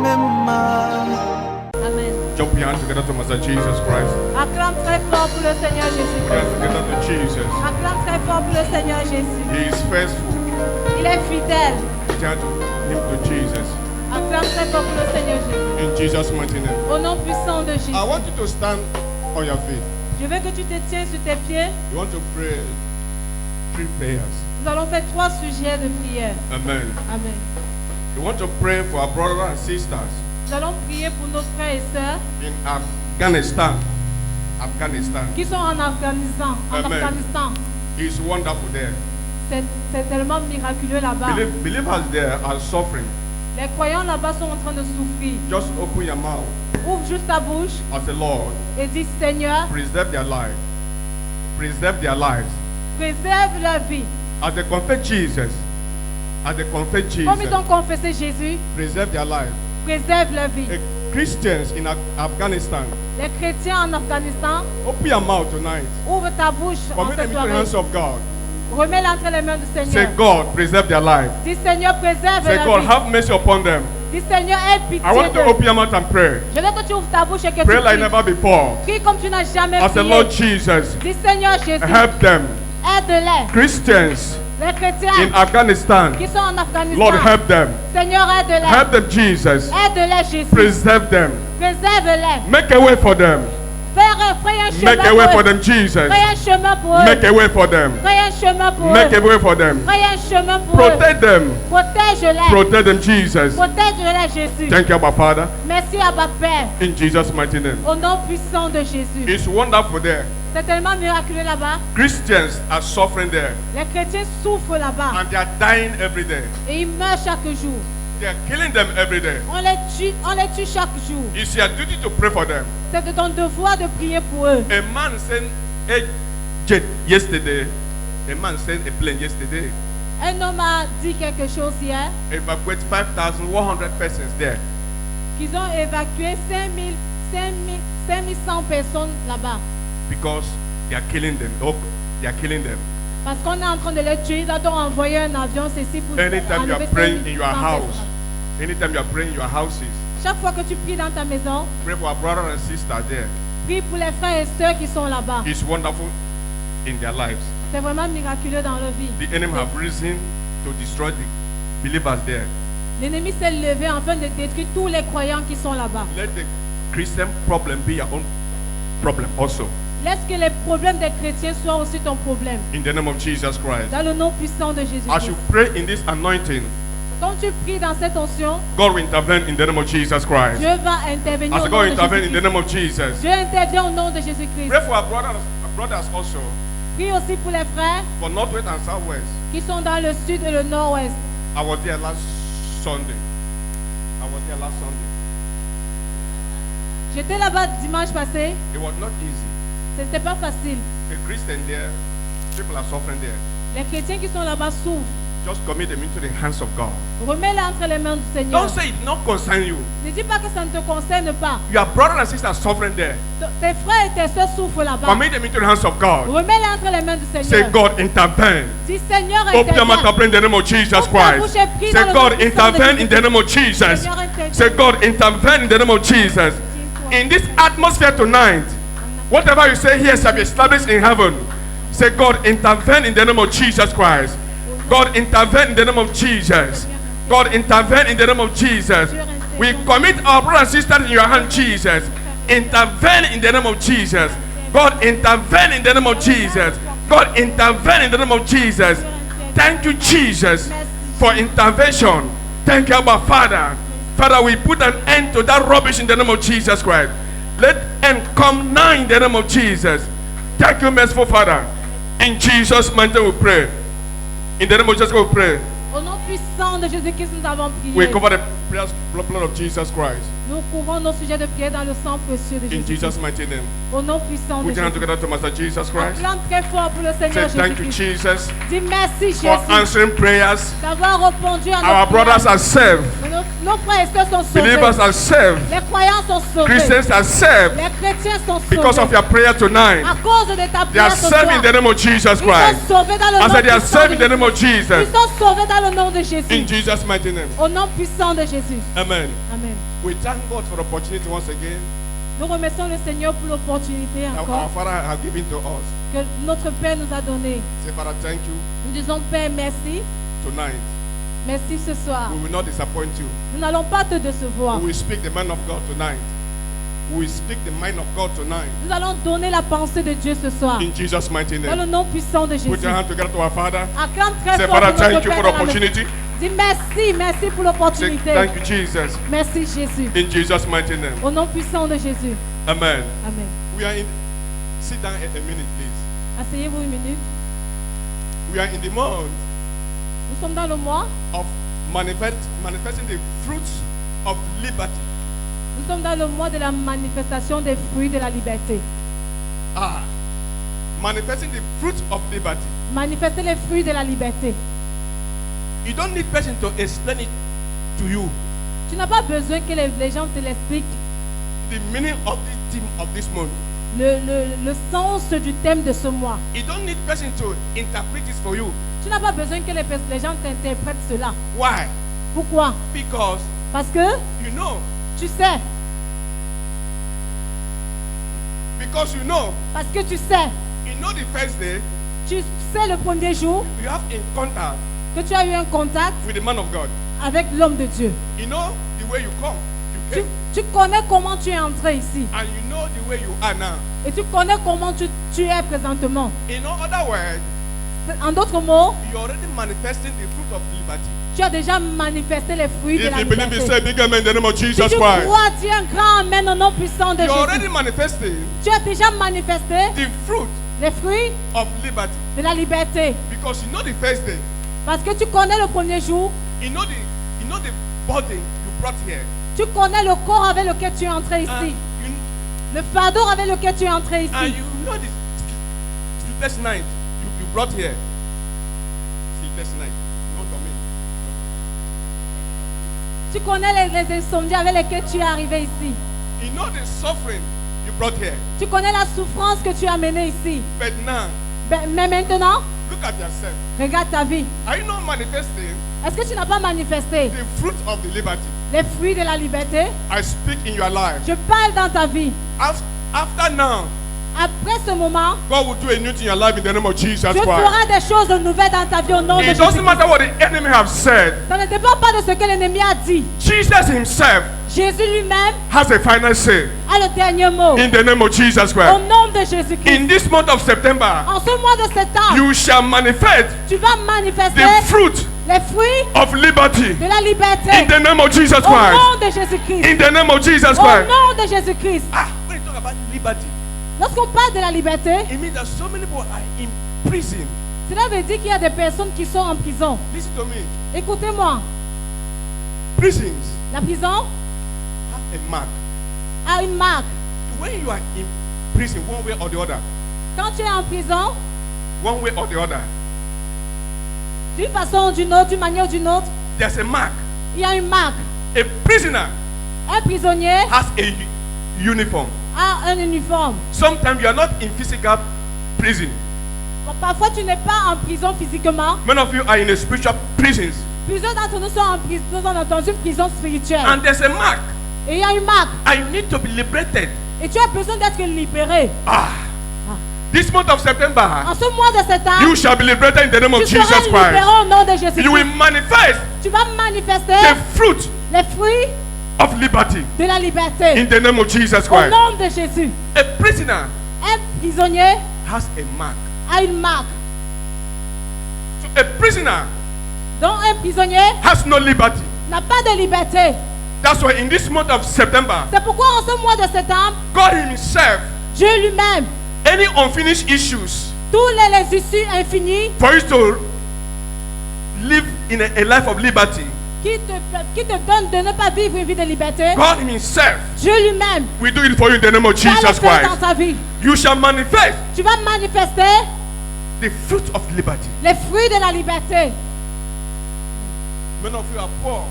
Amen. Jump your hands together to Master Jesus Christ. Acclame très fort pour le Seigneur Jésus. Put your hands together to Jesus. Acclame très fort pour le Seigneur Jésus. He is faithful. Il est fidèle. Put your hands to Jesus. Acclame très fort pour le Seigneur Jésus. In Jesus' mighty name. Au nom puissant de Jésus. I want you to stand on your feet. Je veux que tu te tiens sur tes pieds. You want to pray 3 prayers. Nous allons faire 3 sujets de prière. Amen. Amen. You want to pray for our brothers and sisters Nous allons prier pour nos frères et sœurs in Afghanistan. Afghanistan. qui sont en Afghanistan. Amen. It's wonderful there. C'est tellement miraculeux là-bas. Believers there are suffering. Les croyants là-bas sont en train de souffrir. Just open your mouth Ouvre juste ta bouche as the Lord. et dis Seigneur, Preserve their lives. Preserve their lives. préserve leur vie. As they confess Jesus. As they confess Comme ils ont Jesus. confessé Jésus, Preserve their lives. préserve leur vie. Christians in Afghanistan. Les chrétiens en Afghanistan, Open your mouth tonight. ouvre ta bouche en Commit cette them into the hands soirée. of God. Remets-les entre les mains du Say, Seigneur. God, preserve their lives. Dis Seigneur, préserve Say, leur God, vie. have mercy upon them. Dis Seigneur, aie pitié I want you to d'eux. open your mouth and pray. Je veux que tu ouvres ta bouche et que Pray tu like pries. never before. Prie comme tu n'as jamais As the prié. Lord Jesus, Dis Seigneur Jésus, help them. aide-les. Christians Les in chrétiens Afghanistan, qui sont en Afghanistan. Lord, help them. Seigneur, aide-les. Help them, Jesus. Aide-les, Jésus. Preserve them. Préserve-les. Make a way for them. Fais un chemin Make a way pour for eux. them, Jesus. Fais un chemin pour eux. Make a way for them. Fais un chemin pour Make a eux. way for them. Fais un chemin pour eux. Protect them. Protège-les. Protect them, Jesus. Protège-les, Jésus. Thank you, our Father. Merci à ma Père. In Jesus' mighty name. Au nom puissant de Jésus. It's wonderful there. C'est tellement miraculeux là-bas. Christians are suffering there. Les chrétiens souffrent là-bas. And they are dying every day. Et ils meurent chaque jour. They are killing them every day. On les tue chaque jour. It's your duty to pray for them. C'est de ton devoir de prier pour eux. A man sent a jet yesterday. A man sent a plane yesterday. Un homme a dit quelque chose hier, Evacuate 5,100 persons there. qu'ils ont évacué 5100 personnes là-bas. Because they are killing them. Oh, they are killing them. Parce qu'on est en train de les tuer. Ils ont envoyé un avion, ceci pour Anytime you are enlever praying 5100 in your house, personnes. anytime you are praying in your houses, Chaque fois que tu pries dans ta maison, pray for our brother and sister there. prie pour les frères et sœurs qui sont là-bas. It's wonderful in their lives. C'est vraiment miraculeux dans leur vie. The enemy have risen to destroy the believers there. L'ennemi s'est levé afin de détruire tous les croyants qui sont là-bas. Let the Christian problem be your own problem also. Laisse que les problèmes des chrétiens soient aussi ton problème. In the name of Jesus Christ. Dans le nom puissant de Jésus. As you pray in this anointing, Quand tu pries dans cette onction, God will intervene in the name of Jesus Christ. Dieu va intervenir As au nom God de intervene in the Jésus-Christ. name of Jesus. Dieu intervient au nom de Jésus-Christ. Pray for our brothers also, Prie aussi pour les frères for Northwest and Southwest. qui sont dans le sud et le nord-ouest. I was there last Sunday. J'étais là-bas dimanche passé. It was not easy. C'était pas facile. A Christian there, people are suffering there. Les chrétiens qui sont là-bas souffrent. Just commit them into the hands of God. Remets-les entre les mains du Seigneur. Don't say it not concern you. Ne dis pas que ça ne te concerne pas. Your brothers and sisters suffering there. Tes frères et tes soeurs souffrent là-bas. Commit them into the hands of God. Remets-les entre les mains du Say, Seigneur. God, intervene. Dis Seigneur, Open your mouth interviens. and pray in the name of Jesus Christ. Say, God, intervene in the name of Jesus. Say, God, intervene in the name of Jesus. In this atmosphere tonight, whatever you say here shall be established in heaven. Say, God, intervene in the name of Jesus Christ. God, intervene in the name of Jesus. God, intervene in the name of Jesus. We commit our brothers and sisters in your hand, Jesus. Intervene in the name of Jesus. God, intervene in the name of Jesus. God, intervene in the name of Jesus. Thank you, Jesus, for intervention. Thank you, our Father. Father, we put an end to that rubbish in the name of Jesus Christ. Let end come now in the name of Jesus. Thank you, merciful Father. In Jesus' mighty name we pray. In the name of Jesus we pray. Au nom puissant de Jésus-Christ, nous avons prié. We cover the prayers, blood of Jesus Christ. Nous couvrons nos sujets de prière dans le sang précieux de In Jésus. Jesus' mighty name. Au nom puissant de Put your hand Jésus. together to Master Jesus Christ. Acclame très fort pour le Say Seigneur thank you, Jésus-Christ. Jesus, Dis merci for Jésus answering prayers. d'avoir répondu à Our nos brothers prières. are saved. Nos frères et sœurs sont sauvés. Believers are saved. Les croyants sont sauvés. Christians are saved Les chrétiens sont because sauvés. of your prayer tonight. À cause de ta They are prière ce saved in soir. the name of Jesus Ils sont Christ. sauvés dans le I nom said they are puissant saved in de the name of Jésus. Jesus. Ils sont sauvés dans le nom de Jésus. In Jesus' mighty name. Au nom puissant de Jésus. Amen. Amen. We thank God for the opportunity once again Nous remercions le Seigneur pour l'opportunité that our encore Father has given to us. que notre Père nous a donnée. Say, Father, thank you Nous disons Père, merci. tonight. Merci ce soir. We will not disappoint you. Nous n'allons pas te décevoir. We will speak the mind of God tonight. We will speak the mind of God tonight. Nous allons donner la pensée de Dieu ce soir. In Jesus' mighty Dans le name. nom puissant de Jésus. Put your hand together to our Father. Acclame très Say, fort Father, pour notre thank you Père for the dans la maison. opportunity. Dis merci, merci pour Say, l'opportunité. thank you, Jesus. Merci Jésus. In Jesus' mighty name. Au nom puissant de Jésus. Amen. Amen. We are in. Sit down a minute, please. Asseyez-vous une minute. We are in the month Nous sommes dans le mois. of manifesting the fruits of liberty. Nous sommes dans le mois de la manifestation des fruits de la liberté. Manifesting the fruits of liberty. Manifester les fruits de la liberté. You don't need person to explain it to you. Tu n'as pas besoin que les gens te l'expliquent. The meaning of this theme of this month. Le sens du thème de ce mois. You don't need person to interpret it for you. Tu n'as pas besoin que les gens t'interprètent cela. Why? Pourquoi? Because Parce que you know. tu sais. Because you know. Parce que tu sais. You know the first day. Tu sais le premier jour You have in contact que tu as eu un contact with the man of God. avec l'homme de Dieu. You know the way you come. You came. Tu connais comment tu es entré ici. And you know the way you are now. Et tu connais comment tu es présentement. In other words, En d'autres mots, you're already manifesting the fruit of liberty. tu as déjà manifesté les fruits de If la you believe liberté. it, say big amen in the name of Si Jesus tu Christ. crois, dis un grand amen au nom puissant de You're already Jésus. manifesting Tu as déjà manifesté the fruit les fruits of liberty. de la liberté. Because you know the first day. Parce que tu connais le premier jour, You know the burden you brought here. tu connais le corps avec lequel tu es entré ici. And Le fardeau avec lequel tu es entré ici. you know the sleepless night you brought here. Sleepless night. You know what I mean? Tu connais les insomnies avec lesquels tu es arrivé ici. You know the suffering you brought here. Tu connais la souffrance que tu as menée ici. But now, Mais maintenant, look at yourself. regarde ta vie. Are you not manifesting Est-ce que tu n'as pas manifesté the fruit of the liberty? les fruits de la liberté? I speak in your life. Je parle dans ta vie. After now, Après ce moment, God will do a new thing in your life in the name of Jesus Dieu Christ. fera des choses nouvelles dans ta vie au nom de It Jésus. doesn't matter what the enemy have said. Ça ne dépend pas de ce que l'ennemi a dit. Jesus himself Jésus lui-même has a final say a le dernier mot. in the name of Jesus Au Christ. nom de Jésus-Christ. In this month of September, En ce mois de septembre, you shall manifest tu vas manifester the fruit les fruits of liberty de la liberté. in the name of Jesus Au Christ. nom de Jésus-Christ. In the name of Jesus Au Christ. nom de Jésus-Christ. When you talk about liberty, Lorsqu'on parle de la liberté, it means that so many people are in prison. cela veut dire qu'il y a des personnes qui sont en prison. Listen to me. Écoutez-moi, Prisons la prison have a mark. a une marque. When you are in prison, one way or the other, Quand tu es en prison, one way or the other, d'une façon ou d'une autre, d'une manière ou d'une autre, there's a mark. il y a une marque. A prisoner Un prisonnier has a uniform. a un uniforme. Sometimes you are not in physical prison. Bon, parfois, tu n'es pas en prison physiquement. Many of you are in a spiritual prisons. Plusieurs d'entre nous sont en prison, dans une prison spirituelle. And there's a mark. Et il y a une marque. And you need to be liberated. Et tu as besoin d'être libéré. This month of September, En ce mois de septembre, you shall be liberated in the name of tu seras Jesus libéré Christ. au nom de Jésus-Christ. You will manifest Tu vas manifester the fruit les fruits of liberty de la liberté. in the name of Jesus Au Christ. nom de Jésus. A prisoner Un prisonnier has a mark. a une marque. So a prisoner Donc un prisonnier has no liberty. n'a pas de liberté. That's why in this month of September, C'est pourquoi en ce mois de septembre, God himself, Dieu lui-même, any unfinished issues, tous les issues infinies for you to live in a life of liberty, qui te donnent de ne pas vivre une vie de liberté, God himself Dieu lui-même will do it for you in the name of va le Jesus faire dans Christ. ta vie. You shall manifest Tu vas manifester the fruit of liberty. les fruits de la liberté. Many of you are poor.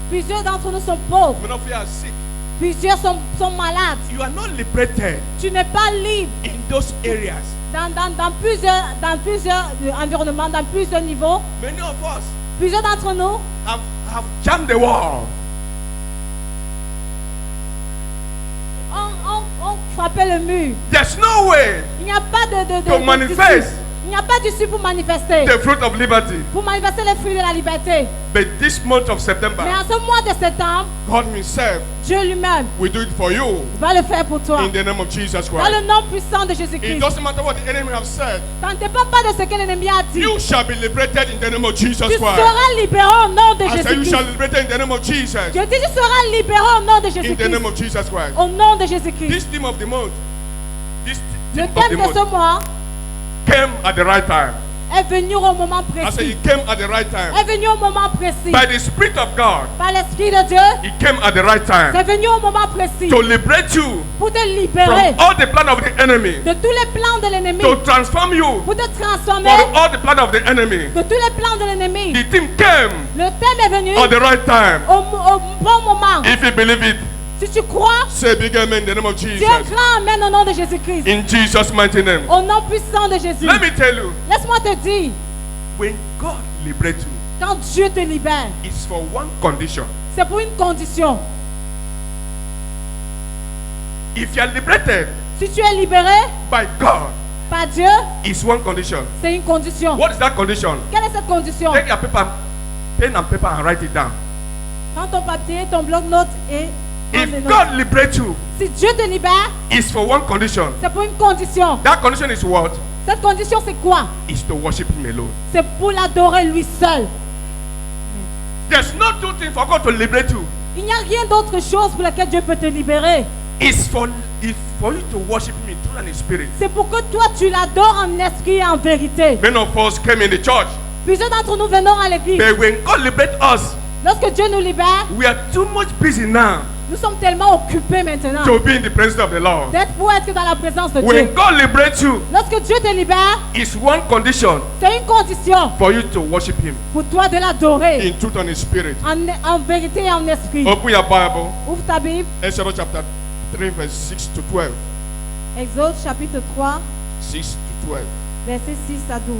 Plusieurs d'entre nous sont pauvres. Many of you are sick. Plusieurs sont malades. You are not liberated Tu n'es pas libre in those areas. dans plusieurs environnements, dans plusieurs niveaux. Many of us, Plusieurs d'entre nous have jammed the wall. On frappait le mur. There's no way Il n'y a pas to manifest il n'y a pas d'issue pour manifester. the fruit of liberty. Pour manifester les fruits de la liberté. But this month of September, Mais en ce mois de septembre, God Himself Dieu lui-même will do it for you va le faire pour toi. in the name of Jesus Dans Christ. le nom puissant de It Jésus-Christ. doesn't matter what the enemy have said. Ça ne dépend pas de ce que l'ennemi a dit. You shall be liberated in the name of Jesus Tu Christ. seras libéré au nom de I say you Jésus-Christ. shall be liberated in the name of Jesus. Je dis tu seras libéré au nom de In the Jésus-Christ. name of Jesus Christ. Au nom de Jésus-Christ. This theme of the month, this Le theme of the thème de ce month mois came at the right time. est venu au moment I say précis. it came at the right time. Est venu au moment précis. By the Spirit of God, Par l'Esprit de Dieu, it came at the right time c'est venu au moment précis. to liberate you Pour te from libérer all the plan of the enemy, de tous les plans de l'ennemi. to transform you Pour te transformer for all the plan of the enemy. de tous les plans de l'ennemi. The theme came Le thème est venu at the right time. au bon moment. If you believe it, Si tu crois, say big amen in the name of dis Jesus. un grand amen au nom de Jésus-Christ. In Jesus' mighty name. Au nom puissant de Jésus. Let me tell you, Laisse-moi te dire, when God liberates you, quand Dieu te libère, it's for one condition. c'est pour une condition. If you are liberated Si tu es libéré by God, par Dieu, it's one condition. c'est une condition. What is that condition? Quelle est cette condition? Take your paper, pen and paper and write it down. Prends ton papier, ton bloc-notes et prends des If notes. God liberates you, Si Dieu te libère, it's for one condition. c'est pour une condition. That condition is what? Cette condition, c'est quoi? Is to worship Him alone. C'est pour l'adorer lui seul. There's no two things for God to liberate you. Il n'y a rien d'autre chose pour laquelle Dieu peut te libérer. It's for you to worship Him in truth and in spirit. C'est pour que toi, tu l'adores en esprit et en vérité. Many of us came in the church, Plusieurs d'entre nous venons à l'église. but when God liberates us, Lorsque Dieu nous libère, we are too much busy now nous sommes tellement occupés maintenant to be in the presence of the Lord. d'être pour être dans la présence de When Dieu. God liberates you, Lorsque Dieu te libère, it's one condition c'est une condition for you to worship Him pour toi de l'adorer in truth and in spirit. en vérité et en esprit. Open your Bible, Ouvre ta Bible, Exodus chapter 3, verse 6 to 12. Exode chapitre 3, 6 to 12. versets 6 à 12.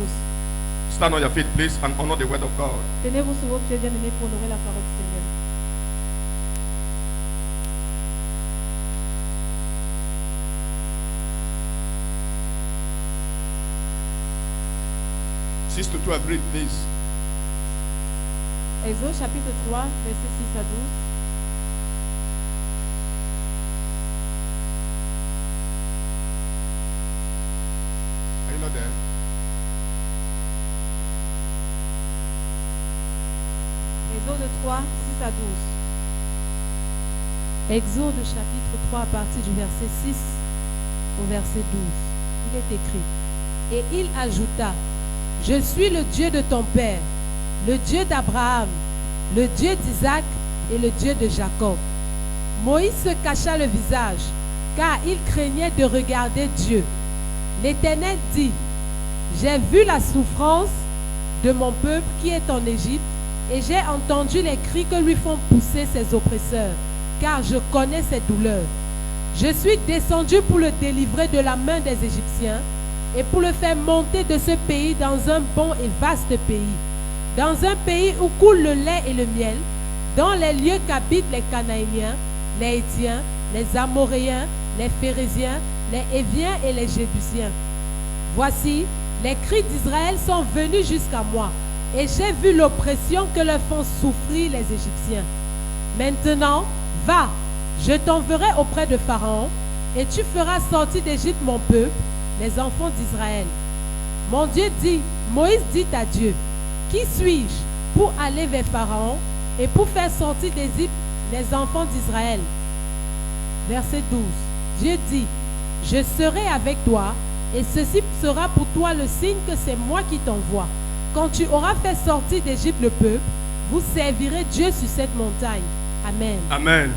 Stand on your feet, please, and honor the word of God. Tenez-vous sur vos pieds bien-aimés pour honorer la parole du Seigneur. 6 to 12, read, please. Exode chapitre 3, versets 6 à 12. Are you not there? Exode 3, 6 à 12. Exode chapitre 3 à partir du verset 6 au verset 12. Il est écrit: Et il ajouta: Je suis le Dieu de ton père, le Dieu d'Abraham, le Dieu d'Isaac et le Dieu de Jacob. Moïse se cacha le visage, car il craignait de regarder Dieu. L'Éternel dit: J'ai vu la souffrance de mon peuple qui est en Égypte, et j'ai entendu les cris que lui font pousser ses oppresseurs, car je connais ses douleurs. Je suis descendu pour le délivrer de la main des Égyptiens et pour le faire monter de ce pays dans un bon et vaste pays, dans un pays où coule le lait et le miel, dans les lieux qu'habitent les Cananéens, les Hétiens, les Amoréens, les Phérésiens, les Héviens et les Jébusiens. Voici, les cris d'Israël sont venus jusqu'à moi, et j'ai vu l'oppression que leur font souffrir les Égyptiens. Maintenant, va, je t'enverrai auprès de Pharaon, et tu feras sortir d'Égypte mon peuple, les enfants d'Israël. Mon Dieu dit, Moïse dit à Dieu: Qui suis-je pour aller vers Pharaon et pour faire sortir d'Égypte les enfants d'Israël? Verset 12. Dieu dit: Je serai avec toi, et ceci sera pour toi le signe que c'est moi qui t'envoie. Quand tu auras fait sortir d'Égypte le peuple, vous servirez Dieu sur cette montagne. Amen. Amen.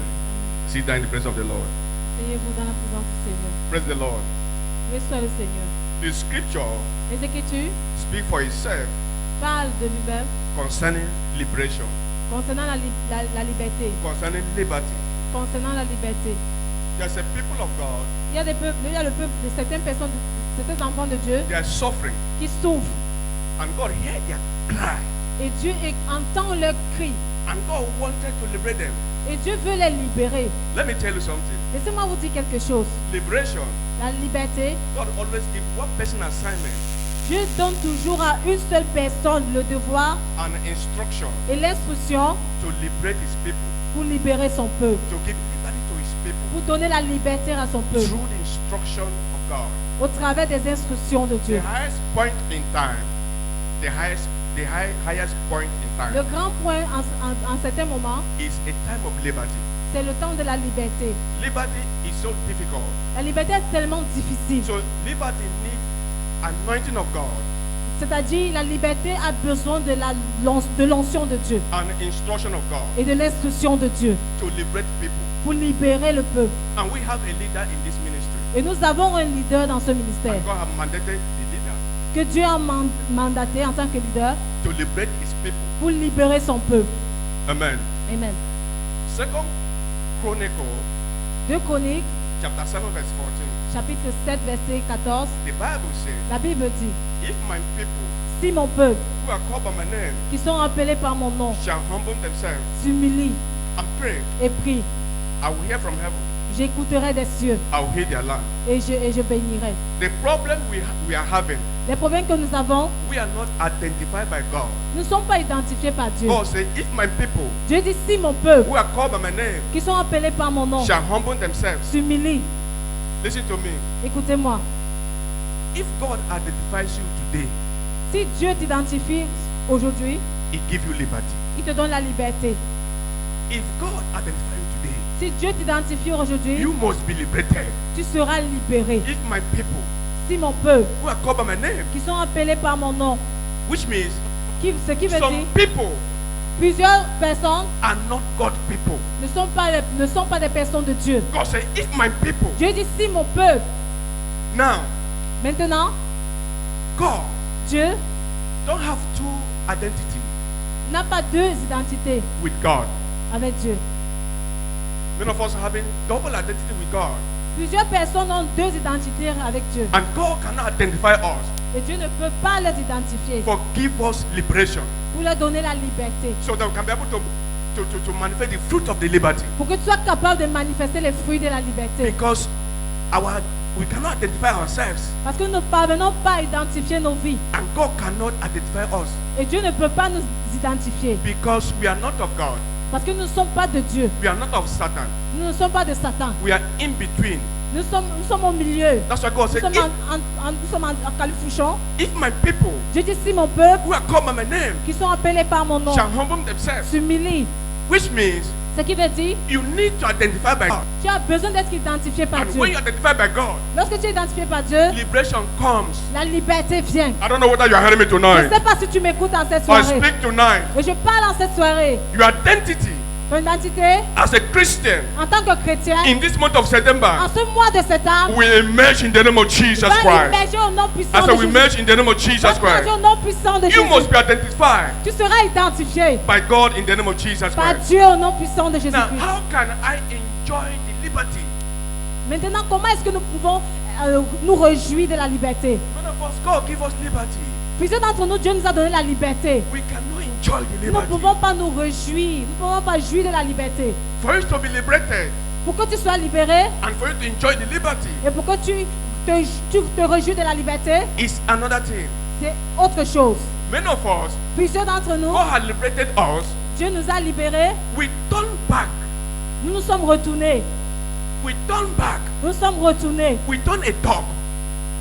Sit down in the presence of the Lord. Asseyez-vous dans la présence du Seigneur. Praise the Lord. Loué soit le Seigneur. The scripture Les Écritures speak for itself parlent de lui-même concerning liberation, concernant la liberté. concerning liberty. Concernant la liberté. There's a people of God, Il y a le peuple de certaines personnes, certains enfants de Dieu they are suffering, qui souffrent. and God heard their cry. Et Dieu entend leur cri. And God wanted to liberate them. Et Dieu veut les libérer. Let me tell you something. Laissez-moi vous dire quelque chose. Liberation. La liberté, God always gives one person assignment Dieu donne toujours à une seule personne le devoir and instruction et l'instruction to liberate his people, pour libérer son peuple, to give liberty to his people pour donner la liberté à son peuple through the instruction of God. au travers des instructions de The Dieu. highest point in time, highest point in Le time grand point en certain moment, is a time of liberty. c'est le temps de la liberté. Liberty is so difficult. La liberté est tellement difficile. So liberty needs anointing of God C'est-à-dire, la liberté a besoin de l'onction de Dieu and instruction of God et de l'instruction de Dieu to liberate people. pour libérer le peuple. And we have a leader in this ministry. Et nous avons un leader dans ce ministère And God has mandated the leader que Dieu a mandaté en tant que leader to liberate his people. pour libérer son peuple. Amen. Amen. Second Chronicle 2 Chroniques, chapter 7 verse 14. chapitre 7, verset 14. The Bible says, La Bible dit, if my people si mon peuple, who are called by my name qui sont appelés par mon nom, shall humble themselves s'humilient and pray, et prient, I will hear from heaven. j'écouterai des cieux I will heal their land. et je bénirai. The problem we are having, Les problèmes que nous avons we are not identified by God. ne sont pas identifiés par Dieu. God says, if my people Dieu dit, si mon peuple, who are called by my name qui sont appelés par mon nom, shall humble themselves, s'humilient, listen to me. écoutez-moi. If God identifies you today, Si Dieu t'identifie aujourd'hui, He gives you liberty. il te donne la liberté. If God identifies you today, Si Dieu t'identifie aujourd'hui, you must be liberated. tu seras libéré. If my people Si mon peuple, who are called by my name, qui sont appelés par mon nom, which means ce qui veut some dire people plusieurs personnes are not God people. ne sont pas des personnes de Dieu. God says, if my people, Dieu dit, si mon peuple, now, maintenant, God Dieu don't have two identity n'a pas deux identités with God. avec Dieu. Many of us are having double identity with God. Plusieurs personnes ont deux identités avec Dieu. And God cannot identify us Et Dieu ne peut pas les identifier for give us liberation. pour leur donner la liberté. So that we can be able to manifest the fruit of the liberty. Pour que tu sois capable de manifester les fruits de la liberté. Because we cannot identify ourselves. Parce que nous ne parvenons pas à identifier nos vies. And God cannot identify us. Et Dieu ne peut pas nous identifier. Because we are not of God. Parce que nous ne sommes pas de Dieu. We are not of Satan. Nous ne sommes pas de Satan. We are in between. Nous sommes au milieu. That's why God Nous said, sommes en califourchon. if my people Dieu dit, si mon peuple, who are called by my name qui sont appelés par mon nom, shall humble themselves, s'humilie, which means ce qui veut dire, you need to identify by God. tu as besoin d'être identifié par And Dieu. when you identify by God, Lorsque tu es identifié par Dieu, liberation comes. la liberté vient. I don't know whether you are hearing me Je ne tonight. sais pas si tu m'écoutes en cette I soirée. speak tonight. Et je parle en cette soirée. Your identity Ton identité, as a Christian en tant que chrétien, in this month of September en ce mois de septembre, will emerge in the name of Jesus va Christ. émerger au nom puissant I de said, we Jésus. emerge in the name of Jesus Va Christ. émerger au nom puissant de You Jésus. must be identified Tu seras identifié by God in the name of Jesus par Christ. Dieu au nom puissant de Now, Jésus-Christ. how can I enjoy the liberty? Maintenant, comment est-ce que nous pouvons nous réjouir de la liberté? None of us, God give us liberty. Plusieurs d'entre nous, Dieu nous a donné la liberté. We cannot enjoy the Nous ne liberty. pouvons pas nous réjouir. Nous ne pouvons pas jouir de la liberté. For you to be liberated Pour que tu sois libéré and for you to enjoy the liberty et pour que tu te réjouis de la liberté, is another thing. c'est autre chose. Many of us, Plusieurs d'entre nous, God has liberated us. Dieu nous a libérés. We turn back. Nous nous sommes retournés. We turn back. Nous sommes retournés. We turn a dog.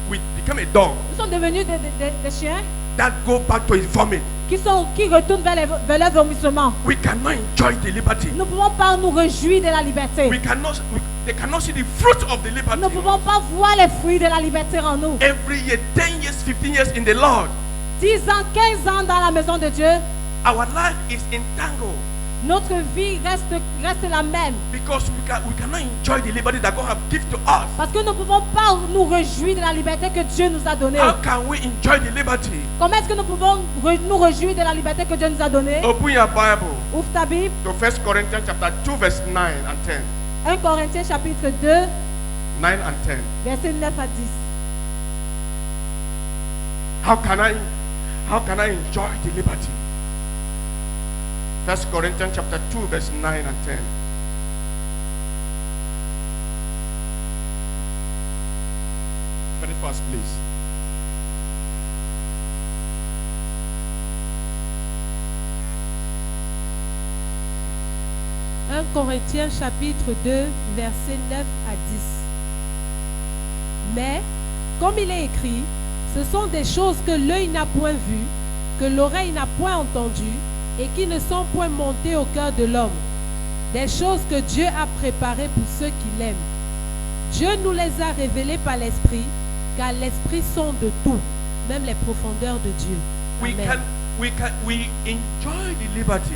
We become a dog Nous sommes devenus des chiens that go back to his vomit. qui retournent vers leur vomissement. We cannot enjoy the liberty. Nous ne pouvons pas nous réjouir de la liberté. They cannot see the fruit of the liberty. Nous ne pouvons pas voir les fruits de la liberté en nous. Every year, 10 years, 15 years in the Lord, 10 ans, 15 ans dans la maison de Dieu, our life is entangled notre vie reste la même. because we cannot enjoy the liberty that God has given to us. Parce que nous ne pouvons pas nous réjouir de la liberté que Dieu nous a donnée. How can we enjoy the liberty? Comment est-ce que nous pouvons nous réjouir de la liberté que Dieu nous a donnée? Open your Bible Ouvre ta Bible. to 1 Corinthians chapter 2 verse 9 and 10. 1 Corinthiens chapitre 2, 9 and 10. versets 9 à 10. How can I enjoy the liberty? 1 Corinthians chapter 2, verse 9 and 10. Very fast, please. Corinthiens chapitre 2, versets 9 à 10. Mais, comme il est écrit, ce sont des choses que l'œil n'a point vues, que l'oreille n'a point entendues, et qui ne sont point montées au cœur de l'homme. Des choses que Dieu a préparées pour ceux qui l'aiment. Dieu nous les a révélées par l'Esprit, car l'Esprit sonde tout, même les profondeurs de Dieu. Amen. We enjoy the liberty.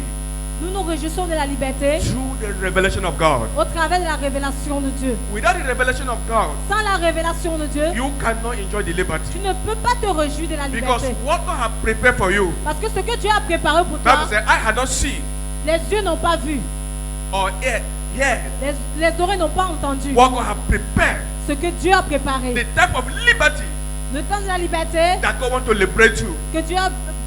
Nous nous réjouissons de la liberté through the revelation of God. au travers de la révélation de Dieu. Without the revelation of God, Sans la révélation de Dieu, you cannot enjoy the liberty. tu ne peux pas te réjouir de la Because liberté. what God has prepared for you, Parce que ce que Dieu a préparé pour toi, Bible says, I had not seen les yeux n'ont pas vu, or heard les oreilles n'ont pas entendu. what God has prepared. Ce que Dieu a préparé. The type of liberty Le temps de la liberté that God wants to liberate you que Dieu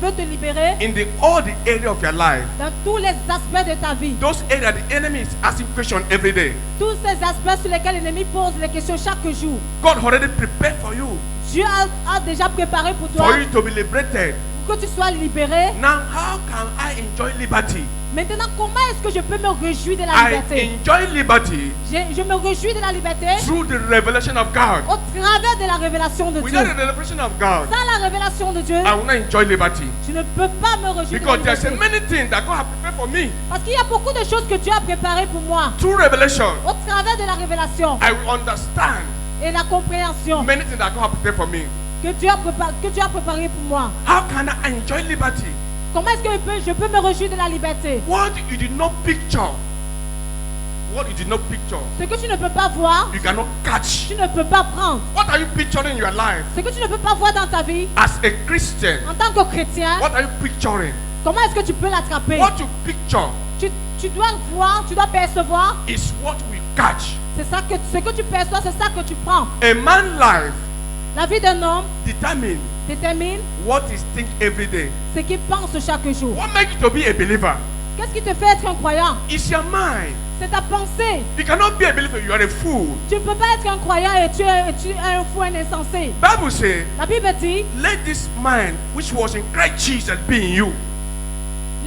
veut te libérer in all the area of your life. dans tous les aspects de ta vie. Those areas the enemy is asking questions every day. Tous ces aspects sur lesquels l'ennemi pose les questions chaque jour. God already prepared for you, Dieu a déjà préparé pour toi for you to be liberated. pour que tu sois libéré. Now, how can I enjoy liberty? Maintenant, comment est-ce que je peux me réjouir de la I liberté? enjoy liberty Je me réjouis de la liberté through the revelation of God. au travers de la révélation de Dieu. Without the revelation of God, Sans la révélation de Dieu, I will not enjoy liberty. je ne peux pas me réjouir de la Because there's liberté. many things that God has prepared for me. Parce qu'il y a beaucoup de choses que Dieu a préparées pour moi. Through revelation, Au travers de la révélation I will understand et la compréhension many things that God has prepared for me. que Dieu a préparé pour moi. How can I enjoy liberty? Comment est-ce que je peux me réjouir de la liberté? What you did not picture, what you did not picture, Ce que tu ne peux pas voir, you cannot catch. tu ne peux pas prendre. What are you picturing in your life Ce que tu ne peux pas voir dans ta vie, as a Christian? en tant que chrétien, What are you picturing? comment est-ce que tu peux l'attraper? What you picture Tu dois voir, tu dois percevoir. is what we catch. C'est ça que ce que tu perçois, c'est ça que tu prends. A man's life La vie d'un homme determines détermine what he thinks every day. ce qu'il pense chaque jour. What makes you to be a believer? Qu'est-ce qui te fait être un croyant? It's your mind. C'est ta pensée. You cannot be a believer, you are a fool. Tu ne peux pas être un croyant et tu es un fou, un insensé. Bible says, La Bible dit, let this mind which was in Christ Jesus be in you.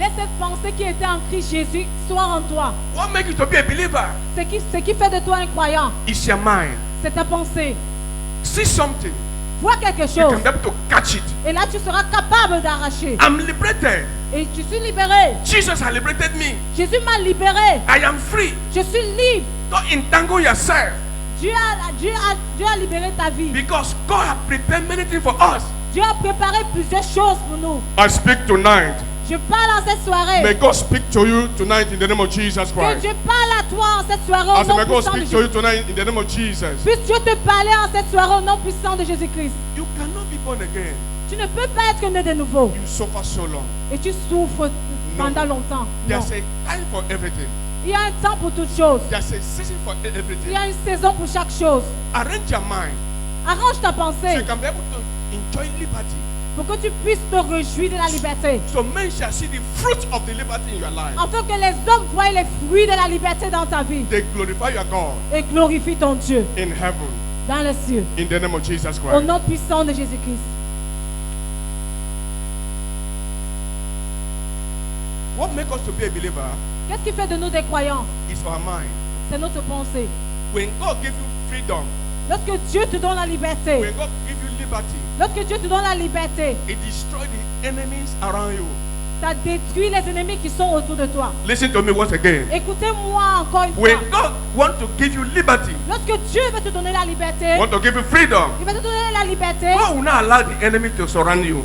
laisse cette pensée qui était en Christ Jésus soit en toi. What makes you to be a believer? Ce qui fait de toi un croyant, It's your mind. c'est ta pensée. See something, Vois quelque you chose can be able to catch it. et là tu seras capable d'arracher. I'm liberated. Et je suis libéré. Jesus has liberated me. Jésus m'a libéré. I am free. Je suis libre. Don't entangle yourself, Dieu a libéré ta vie. because God has prepared many things for us. Dieu a préparé plusieurs choses pour nous. I speak tonight. Je parle en cette soirée. May God speak to you tonight in the name of Jesus Que Christ. Dieu parle à toi en cette soirée au I say, nom may God puissant de speak to you Jésus. tonight in the name of Jesus. Puisse Dieu te parler en cette soirée au nom puissant de Jésus-Christ. You cannot be born again. Tu ne peux pas être né de nouveau. You suffer so long. Et tu souffres pendant longtemps. Non. There's a time for everything. Il y a un temps pour toutes choses. There's a season for Il everything. y a une saison pour chaque chose. Arrange your mind Arrange ta so pensée you can be able to enjoy liberty. pour que tu puisses te réjouir de la liberté. So men shall see the fruit of the liberty in your life. Afin que les hommes voient les fruits de la liberté dans ta vie. They glorify your God Et glorifie ton Dieu in heaven dans les cieux. in the name of Jesus Au Christ. nom puissant de Jésus-Christ. What makes us to be a believer Qu'est-ce qui fait de nous des croyants? is our mind. C'est notre pensée. When God gives you freedom, Lorsque Dieu te donne la liberté, when God gives you liberty, lorsque Dieu te donne la liberté, it destroys the enemies around you. ça détruit les ennemis qui sont autour de toi. Listen to me once again. Écoutez-moi encore une When fois. God wants to give you liberty, Lorsque Dieu veut te donner la liberté, want to give you freedom, il va te donner la liberté. God will not allow the enemy to surround you.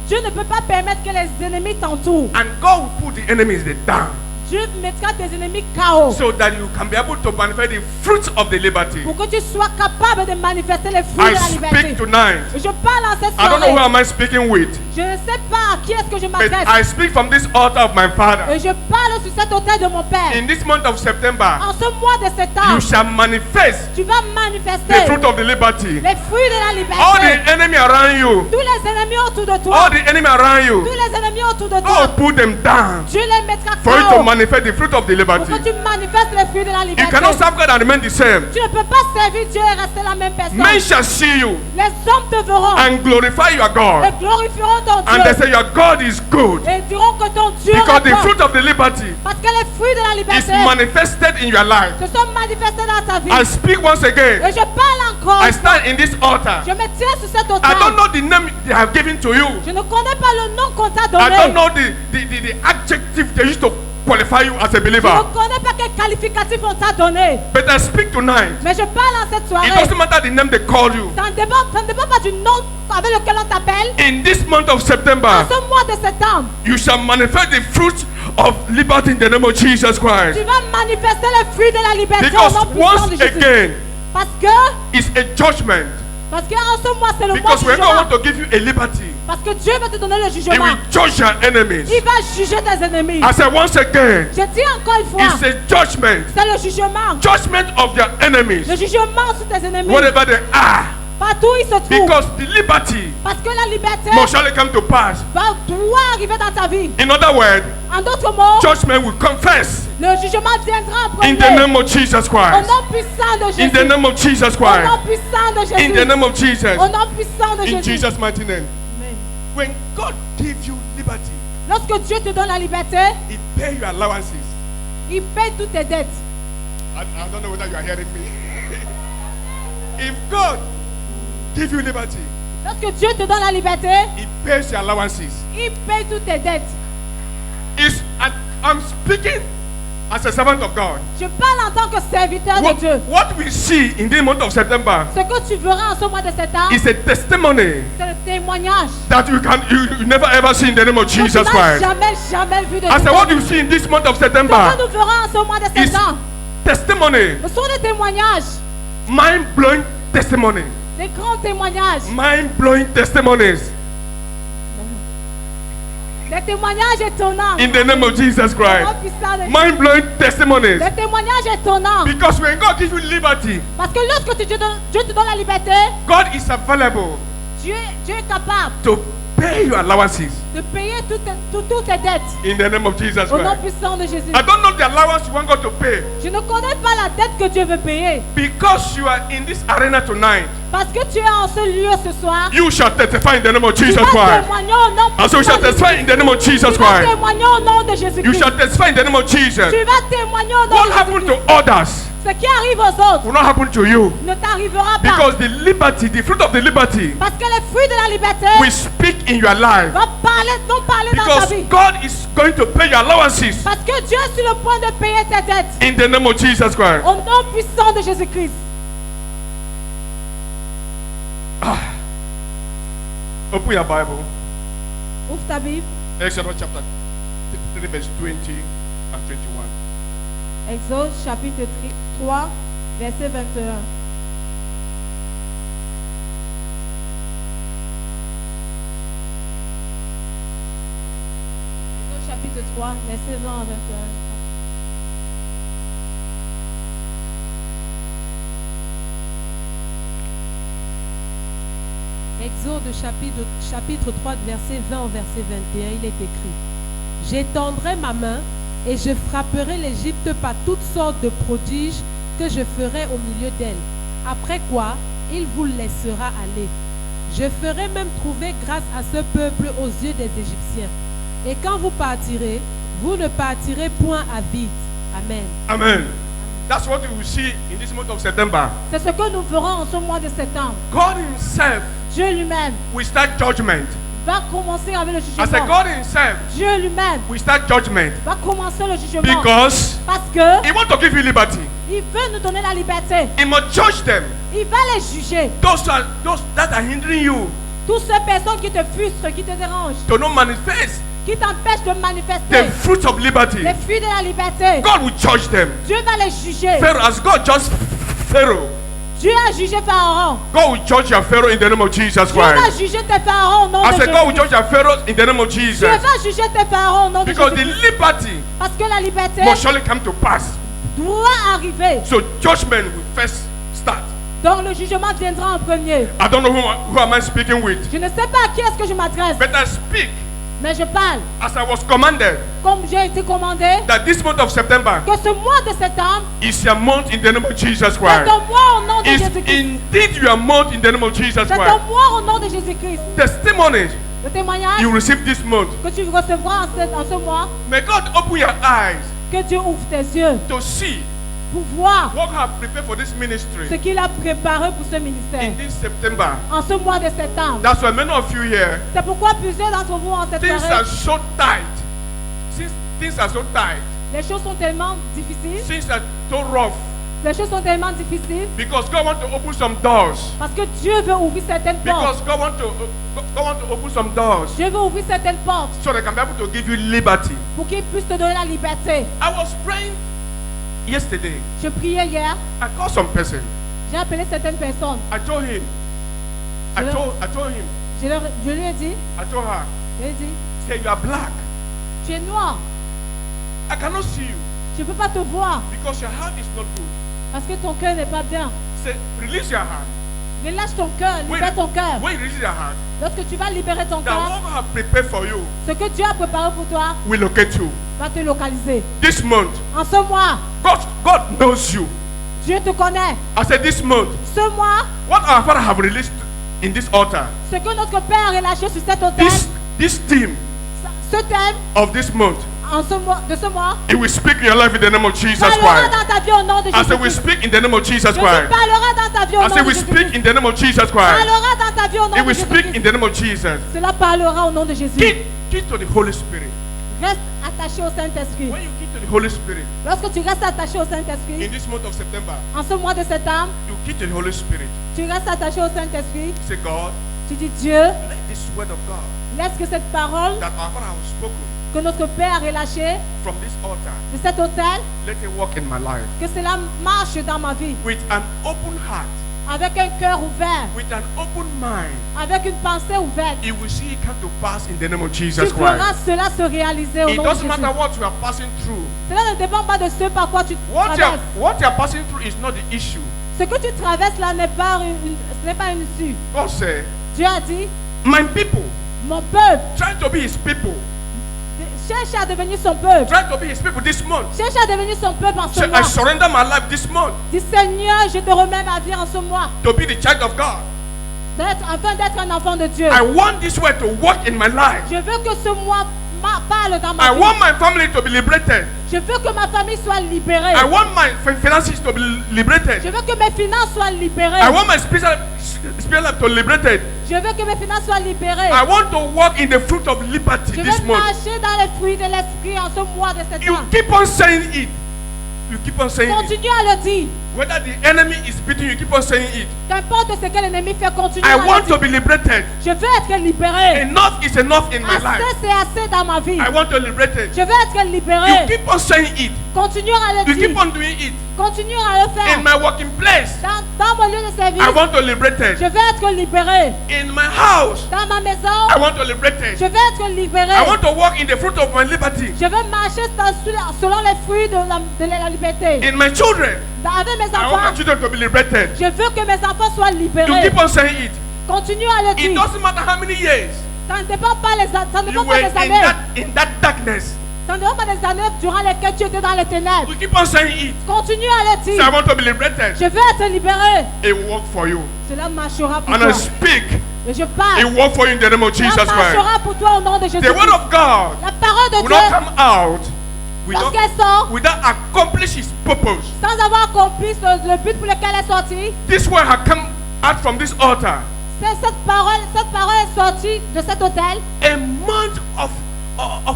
Dieu ne peut pas permettre que les ennemis t'entourent. And God will put the enemies down. Dieu mettra tes ennemis KO. so that you can be able to manifest the fruits of the liberty. Pour que tu sois capable de manifester les fruits I de la speak liberté. tonight. Je parle en cette I don't know who soirée. am I speaking with, Je ne sais pas à qui est-ce que je but m'adresse. I speak from this altar of my father. Et je parle sur cet autel de mon Père. In this month of September, En ce mois de you septembre, shall manifest tu vas the manifester fruit of the liberty. les fruits de la All liberté. the enemy around you, Tous les ennemis autour de toi. all the enemy around Tous you, les ennemis autour de God toi. will put them down Dieu les mettra for you to KO. manifest the fruit of the Pour liberty. que tu manifestes les fruits de la You liberté. cannot serve God and remain the same. Tu ne peux pas servir Dieu et rester la même personne. Men shall see you Les hommes te verront and glorify your et God, glorifieront ton and they Dieu. say your God is good, Et diront que ton Dieu because the est bon. fruit of the liberty Parce que les fruits de la is liberté manifested in your life. se sont manifestés dans ta vie. I speak once again. Et je parle encore. I stand in this altar. Je me tiens sur cet I don't autel. know the name they have given to you. Je ne connais pas le nom qu'on t'a I don't donné. know the adjective they used to qualify you as a Je believer. ne connais pas quel qualificatif on t'a donné. But I speak tonight. Mais je parle en cette It soirée. doesn't matter the name they call you. Ça ne dépend pas du nom avec lequel on t'appelle. In this month of En September, ce mois de septembre, you shall manifest the fruit of liberty in the name of Jesus tu Christ. vas manifester les fruits de la liberté au Because nom puissant once de Jésus. again, Parce que it's a judgment. en ce mois, c'est le mois Because du when God jugement. wants to give you a liberty, Parce que Dieu va te donner le He jugement. will judge your enemies. Il va juger tes ennemis. I say once again, Je dis encore une fois, it's a judgment. c'est le jugement. Judgment of your enemies, Le jugement sur tes ennemis. wherever they are. Partout où ils se trouvent. Because the liberty Parce que la liberté must surely come to pass. doit arriver dans ta vie. In other words, En d'autres mots, judgment will confess le jugement viendra en in premier. the name of Jesus Au Christ. nom puissant de In the Jésus. name of Jesus Au nom Christ. puissant de In the Jésus. name of Jesus. Au nom puissant de In Jésus. Jesus' mighty name. Amen. When God gives you liberty, Lorsque Dieu te donne la liberté, He pays your allowances. il paie toutes tes dettes. I don't know whether you are hearing me. If God gives you liberty, Lorsque Dieu te donne la liberté, He pays your allowances. il paie toutes tes dettes. I'm speaking as a servant of God. Je parle en tant que serviteur de Dieu. What we see in the month of September Ce que tu verras en ce mois de septembre, is a testimony c'est le témoignage that you never ever see in the name of que tu Jesus n'as Christ. jamais vu de I said, Dieu. what you see in this month of Ce que September nous verrons en ce mois de is septembre, testimony, ce sont des témoignages, mind-blowing testimony, des grands témoignages, mind-blowing testimonies des témoignages étonnants. in the name of Jesus Au nom Christ. puissant de Jésus. Mind-blowing testimonies. Des témoignages étonnants. Because when God gives you liberty, Parce que lorsque Dieu te donne la liberté, God is available Dieu est capable to pay your allowances de payer toutes tes dettes. in the name of Jesus Au nom Christ. puissant de Jésus. I don't know the allowance you want God to pay Je ne connais pas la dette que Dieu veut payer. because you are in this arena tonight. Parce que tu es en ce lieu ce soir. You shall testify in the name of Tu Jesus vas Christ. témoigner au nom And so you shall testify in the name of Jesus Tu vas Christ. témoigner au nom de You Jésus-Christ. shall testify in the name of Jesus. Tu vas témoigner au nom What de happened Jésus-Christ. to others Ce qui arrive aux autres will not happen to you. ne t'arrivera pas. Because the liberty, the fruit of the liberty, Parce que les fruits de la liberté will speak in your life. vont parler dans ta Because vie. God is going to pay your allowances Parce que Dieu est sur le point de payer tes dettes. in the name of Jesus Christ. Au nom puissant de Jésus-Christ. Open your Bible. Ouvre ta Bible. Exodus chapter 3, verse 20 and 21. Exode chapitre 3, verset 21. Exode chapitre 3, verset 20 à 21. Exode chapitre 3, verset 20 au verset 21, il est écrit: J'étendrai ma main et je frapperai l'Égypte par toutes sortes de prodiges que je ferai au milieu d'elle. Après quoi, il vous laissera aller. Je ferai même trouver grâce à ce peuple aux yeux des Égyptiens. Et quand vous partirez, vous ne partirez point à vide. Amen. Amen. That's what we will see in this month of September. C'est ce que nous verrons en ce mois de septembre. God Himself Dieu lui-même will start judgment. va commencer avec le I said, jugement. God Himself Dieu lui-même will start judgment va commencer le jugement. because Parce que He wants to give you liberty. il veut nous donner la liberté. He must judge them. Il va les juger. Those that are hindering you Toutes ces personnes qui te frustrent, qui te dérangent, to not manifest qui t'empêchent de the manifester fruits of liberty, les fruits de la liberté, God will judge them. Dieu va les juger. Pharaoh, as God judged Pharaoh, Dieu a jugé Pharaon. God will judge your Pharaoh in the name of Jesus Dieu va Christ. juger tes pharaons au nom I de said, God will Jésus. judge your Pharaoh in the name of Jesus. Dieu va juger tes pharaons au nom de Because the Jésus. liberty Parce que la liberté must surely come to pass. doit arriver. So judgment will first start. Donc le jugement viendra en premier. I don't know who am I speaking with. Je ne sais pas à qui est-ce que je m'adresse, But I speak mais je parle as I was commanded comme j'ai été commandé that this month of September que ce mois de septembre is your month in the name of Jesus c'est Christ. un mois au nom de It's Jésus-Christ. indeed your month in the name of Jesus C'est un Christ. mois au nom de Jésus-Christ. Testimonies Le témoignage you receive this month. que tu recevras en ce mois, May God open your eyes que Dieu ouvre tes yeux to see pour voir what I have prepared for this ce ministry qu'il a préparé pour ce ministère in this September. en ce mois de septembre. That's why many of you here, C'est pourquoi plusieurs d'entre vous en cette things période, are so tight. Since things are so tight, les choses sont tellement difficiles, things are so rough. les choses sont tellement difficiles Because God wants to open some doors. parce que Dieu veut ouvrir certaines Because portes. God wants to open some doors Dieu veut ouvrir certaines portes so they can be able to give you liberty. pour qu'il puisse te donner la liberté. I was praying yesterday. Je priais hier, I called some person. j'ai appelé certaines personnes. I told him. I told him. Je lui ai dit, I told her. je lui ai dit, Say you are black. tu es noir, I cannot see you je ne peux pas te voir because your heart is not good. parce que ton cœur n'est pas bien. Say release your heart. Relâche ton cœur, When libère ton cœur. when you release your heart, Lorsque tu vas libérer ton that cœur, what I have prepared for you ce que Dieu a préparé pour toi will locate you. va te localiser. This month, En ce mois, God knows you. Dieu te connaît. I said this month, Ce mois, what our Father have released in this altar, ce que notre Père a relâché sur cet autel, this theme ce thème of this month, de ce mois, it will speak in your life in the name of Jesus parlera Christ. dans ta vie au nom de I said we Jésus. speak in the name of Jesus Jésus Christ. parlera dans ta vie au I nom said de we Jésus. speak in the name of Jesus Christ. Parlera dans ta vie au nom It de will speak in Jésus. the name of Jesus. Cela parlera au nom de Jésus. Keep to the Holy Spirit. Reste attaché au Saint-Esprit. When you keep to the Holy Spirit Lorsque tu restes attaché au in Saint-Esprit, this month of September, en ce mois de septembre, you keep to the Holy Spirit. tu restes attaché au Saint-Esprit, Say, God, tu dis Dieu, let this word of God laisse que cette parole that our Father has spoken que notre Père a relâchée from this altar, de cet autel, let it work in my life. que cela marche dans ma vie With an open heart, avec un cœur ouvert, with an open mind, avec une pensée ouverte. you will see it come to pass in the name of Tu Jesus verras Christ. cela se réaliser au It nom de doesn't Jésus. matter what you are passing through. Cela ne dépend pas de ce par quoi tu traverses. What you are passing through is not the issue. Ce que tu traverses là n'est pas ce n'est pas une issue. God said, Dieu a dit, my people, mon peuple, try to be his people. cherche à devenir son peuple. Try to be his people this month. Cherche à devenir son peuple en ce Say, mois. I surrender my life this month Dis Seigneur, je te remets ma vie en ce mois. to be the child of God. Afin d'être un enfant de Dieu. I want this word to work in my life. Je veux que ce mois parle dans ma I vie. want my family to be liberated. Je veux que ma famille soit libérée. I want my finances to be liberated. Je veux que mes finances soient libérées. I want my spiritual life to be liberated. Je veux que mes finances soient libérées. I want to walk in the fruit of liberty Je this veux month. marcher dans les fruits de l'esprit en ce mois de You septembre. keep on saying it. You keep on saying it. Continue à le dire. Whether the enemy is beating you, keep on saying it. Qu'importe ce que l'ennemi fait, continue I à le want dire. to be liberated. Je veux être libéré. Enough is enough in my life. Assez, c'est assez dans ma vie. I want to be liberated. Je veux être You libéré. keep on saying it. Continue à le You keep dire. on doing it. Continue à le faire. In my working place, Dans mon lieu de service, I want to be je liberated. veux être libéré. In my house, Dans ma maison, I want to be liberated. je veux être libéré. I want to walk in the fruit of my liberty. Je veux marcher selon les fruits de la liberté. In my children, Avec mes I want my enfants, children to be liberated. je veux que mes enfants soient You libérés. keep on saying it. Continue à le It dire. doesn't matter how many years Ça ne dépend pas ça ne you dépend were pas des années. in that darkness. Ça ne dépend pas des années durant lesquelles tu étais dans les ténèbres. You keep on saying it. Continue à le Say, I dire. want to be liberated. Je veux être libéré. It will work for you. Cela marchera pour And toi. I speak. Et je It parle. will work for you in the name of Jesus Cela Christ. marchera pour toi au nom de Jésus. The word of God La parole de will not Dieu, come out without, lorsqu'elle sort, without accomplish its purpose. sans avoir accompli le but pour lequel elle est sortie, This word has come out from this altar. cette parole est sortie de cet hôtel. A month of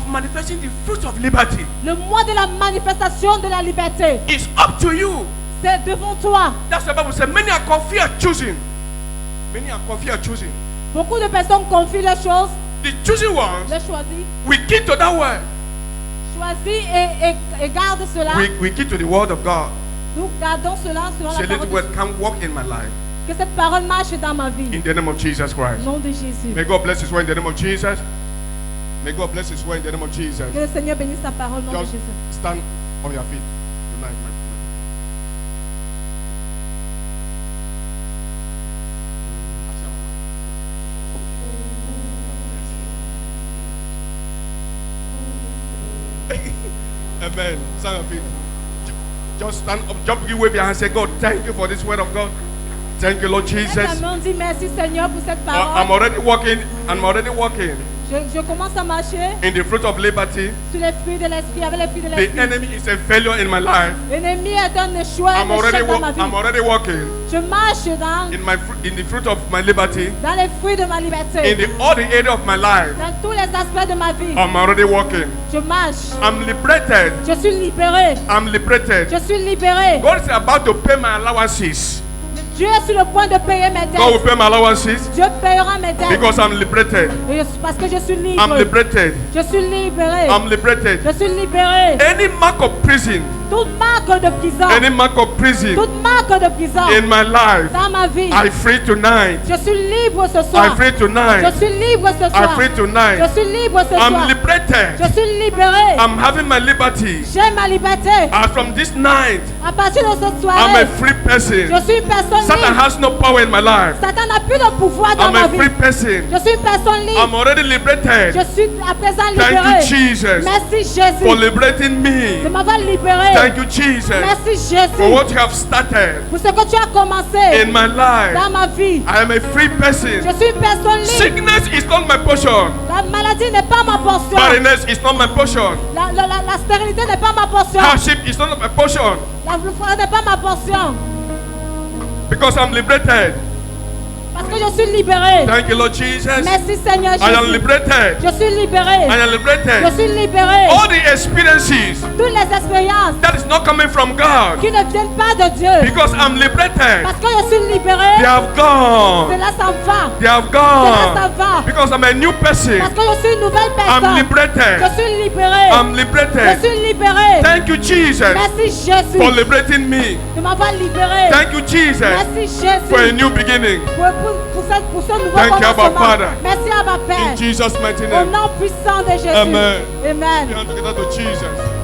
manifesting the fruits of liberty. Le mois de la manifestation de la liberté, It's up to you. c'est devant toi. That's the Bible says. Many are confused choosing. Many are confused choosing. Beaucoup de personnes confient les choses. The chosen ones, Les choisis, we keep to that word. choisis et garde cela. We keep to the word of God. Nous gardons cela selon Say, la let the parole. word come walk in my life. Que cette parole marche dans ma vie. In the name of Jesus Au Christ. nom de Jésus. May God bless His word in the name of Jesus. May God bless His word in the name of Jesus. Que le Seigneur bénisse ta parole au nom de Just Jésus. stand on your feet tonight, my friend. Amen. Stand on your feet. Just stand up, jump, give wave your hand, say, God, thank you for this word of God. Thank you, Lord Jesus. On dit merci Seigneur pour cette parole. I'm already walking. I'm already walking Je commence à marcher in the fruit of liberty. sur les fruits de l'esprit, avec les fruits de The l'esprit. enemy is a failure in my life. L'ennemi est un échoué, I'm un already, échec dans ma vie. I'm already walking Je marche in the fruit of my liberty. dans les fruits de ma liberté. In all the area of my life, Dans tous les aspects de ma vie. I'm already walking. Je marche. I'm liberated. Je suis libéré. I'm liberated. Je suis libéré. God is about to pay my allowances. Dieu est sur le point de payer mes God will dettes. pay my allowances Dieu payera mes dettes. because I'm liberated. Parce que je suis libre. I'm liberated. Je suis libéré. I'm liberated. Je suis libéré. Any mark of prison, Toute marque de prison. any mark of prison Toute marque de prison. in my life, Dans ma vie. I free tonight. Je suis libre ce I soir. free tonight. Je suis libre ce I soir. free tonight. Je suis libre ce I'm soir. liberated. Je suis libéré. I'm having my liberty. J'ai ma liberté. And from this night, À partir de cette I'm soirée, a free person. je suis une personne Satan libre. has no power in my life. Satan n'a plus de pouvoir dans I'm ma a vie. free person. Je suis une personne libre. I'm already liberated. Je suis à présent Thank libéré. you, Jesus, Merci for Jésus liberating de me. m'avoir libéré. Thank you, Jesus, Merci for Jésus what you have started pour ce que tu as commencé in my life. dans ma vie. I am a free Je person. suis une personne libre. Sickness is not my portion. La maladie n'est pas ma portion. Barrenness is not my portion. La stérilité n'est pas ma portion. Hardship is not my portion. La souffrance n'est pas ma portion. Because I'm liberated. Parce que je suis libéré. Thank you, Lord Jesus. Merci Seigneur I am Jésus. liberated. Je suis libéré. I am Je liberated. suis libéré. All the experiences Toutes les expériences that is not coming from God, qui ne viennent pas de Dieu. because I'm liberated, Parce que je suis they libéré. have gone. Cela s'en va. They have Cela s'en gone. va. Because I'm a new person. Parce que je suis une nouvelle I'm personne. liberated. Je suis libéré. I'm Je liberated. suis libéré. Thank you, Jesus, Merci for Jésus liberating me. de m'avoir libéré. Thank you, Jesus, Merci for a Jésus new beginning. pour ce nouveau Thank you, Abba commencement. Father. Merci Abba In Père. Jesus' mighty Au name. nom puissant de Jésus. Amen. Amen. Hand together to Jesus.